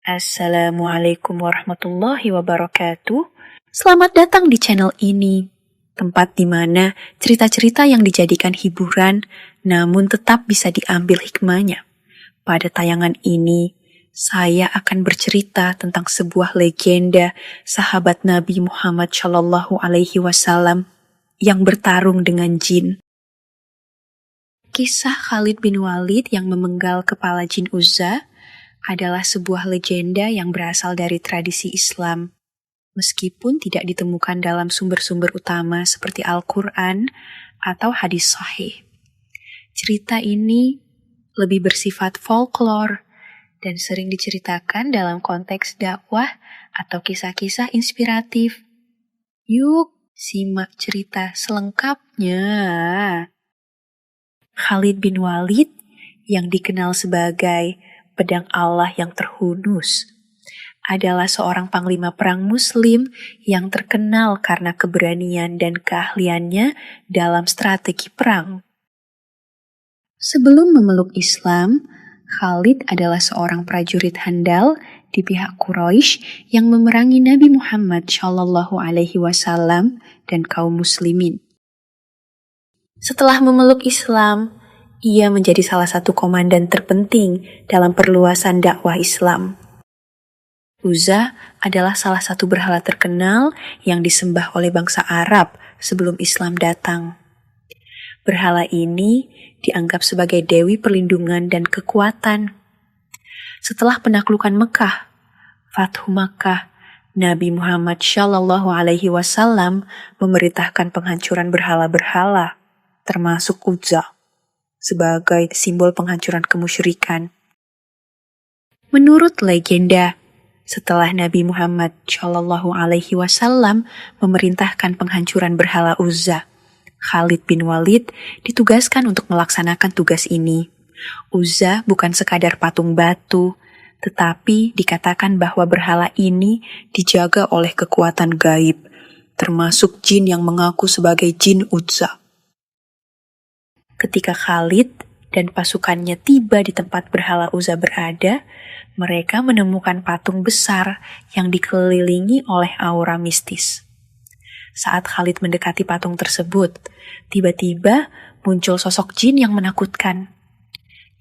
Assalamualaikum warahmatullahi wabarakatuh. Selamat datang di channel ini, tempat di mana cerita-cerita yang dijadikan hiburan namun tetap bisa diambil hikmahnya. Pada tayangan ini, saya akan bercerita tentang sebuah legenda sahabat Nabi Muhammad Shallallahu Alaihi Wasallam yang bertarung dengan jin. Kisah Khalid bin Walid yang memenggal kepala jin Uzza adalah sebuah legenda yang berasal dari tradisi Islam, meskipun tidak ditemukan dalam sumber-sumber utama seperti Al-Quran atau hadis sahih. Cerita ini lebih bersifat folklore dan sering diceritakan dalam konteks dakwah atau kisah-kisah inspiratif. Yuk, simak cerita selengkapnya. Khalid bin Walid yang dikenal sebagai pedang Allah yang terhunus adalah seorang panglima perang muslim yang terkenal karena keberanian dan keahliannya dalam strategi perang. Sebelum memeluk Islam, Khalid adalah seorang prajurit handal di pihak Quraisy yang memerangi Nabi Muhammad Shallallahu Alaihi Wasallam dan kaum muslimin. Setelah memeluk Islam, ia menjadi salah satu komandan terpenting dalam perluasan dakwah Islam. Uzza adalah salah satu berhala terkenal yang disembah oleh bangsa Arab sebelum Islam datang. Berhala ini dianggap sebagai dewi perlindungan dan kekuatan. Setelah penaklukan Mekah, Fathu Makkah, Nabi Muhammad Shallallahu Alaihi Wasallam memerintahkan penghancuran berhala-berhala, termasuk Uzza, sebagai simbol penghancuran kemusyrikan. Menurut legenda, setelah Nabi Muhammad Shallallahu Alaihi Wasallam memerintahkan penghancuran berhala Uzza, Khalid bin Walid ditugaskan untuk melaksanakan tugas ini. Uzza bukan sekadar patung batu, tetapi dikatakan bahwa berhala ini dijaga oleh kekuatan gaib, termasuk jin yang mengaku sebagai jin Uzza. Ketika Khalid dan pasukannya tiba di tempat berhala Uzza berada, mereka menemukan patung besar yang dikelilingi oleh aura mistis. Saat Khalid mendekati patung tersebut, tiba-tiba muncul sosok jin yang menakutkan.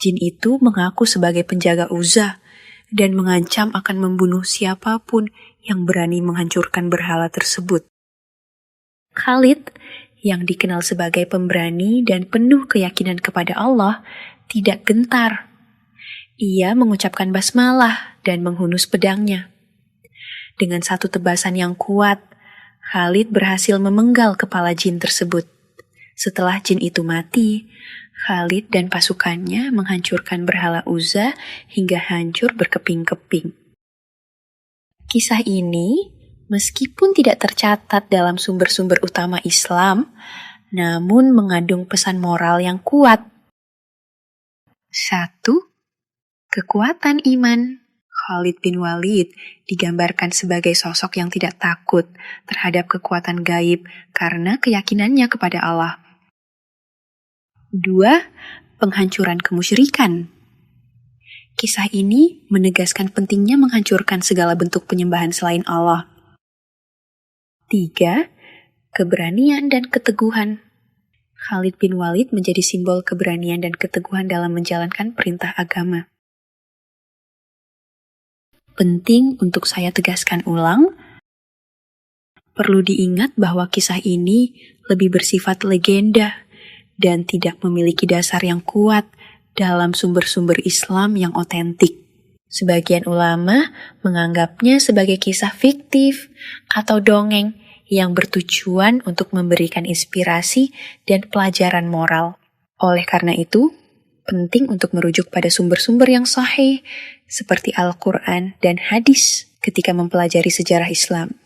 Jin itu mengaku sebagai penjaga Uzza dan mengancam akan membunuh siapapun yang berani menghancurkan berhala tersebut. Khalid yang dikenal sebagai pemberani dan penuh keyakinan kepada Allah, tidak gentar. Ia mengucapkan basmalah dan menghunus pedangnya. Dengan satu tebasan yang kuat, Khalid berhasil memenggal kepala jin tersebut. Setelah jin itu mati, Khalid dan pasukannya menghancurkan berhala Uzza hingga hancur berkeping-keping. Kisah ini meskipun tidak tercatat dalam sumber-sumber utama Islam, namun mengandung pesan moral yang kuat. 1. Kekuatan iman. Khalid bin Walid digambarkan sebagai sosok yang tidak takut terhadap kekuatan gaib karena keyakinannya kepada Allah. 2. Penghancuran kemusyrikan. Kisah ini menegaskan pentingnya menghancurkan segala bentuk penyembahan selain Allah. 3. Keberanian dan keteguhan. Khalid bin Walid menjadi simbol keberanian dan keteguhan dalam menjalankan perintah agama. Penting untuk saya tegaskan ulang, perlu diingat bahwa kisah ini lebih bersifat legenda dan tidak memiliki dasar yang kuat dalam sumber-sumber Islam yang otentik. Sebagian ulama menganggapnya sebagai kisah fiktif atau dongeng yang bertujuan untuk memberikan inspirasi dan pelajaran moral. Oleh karena itu, penting untuk merujuk pada sumber-sumber yang sahih seperti Al-Quran dan hadis ketika mempelajari sejarah Islam.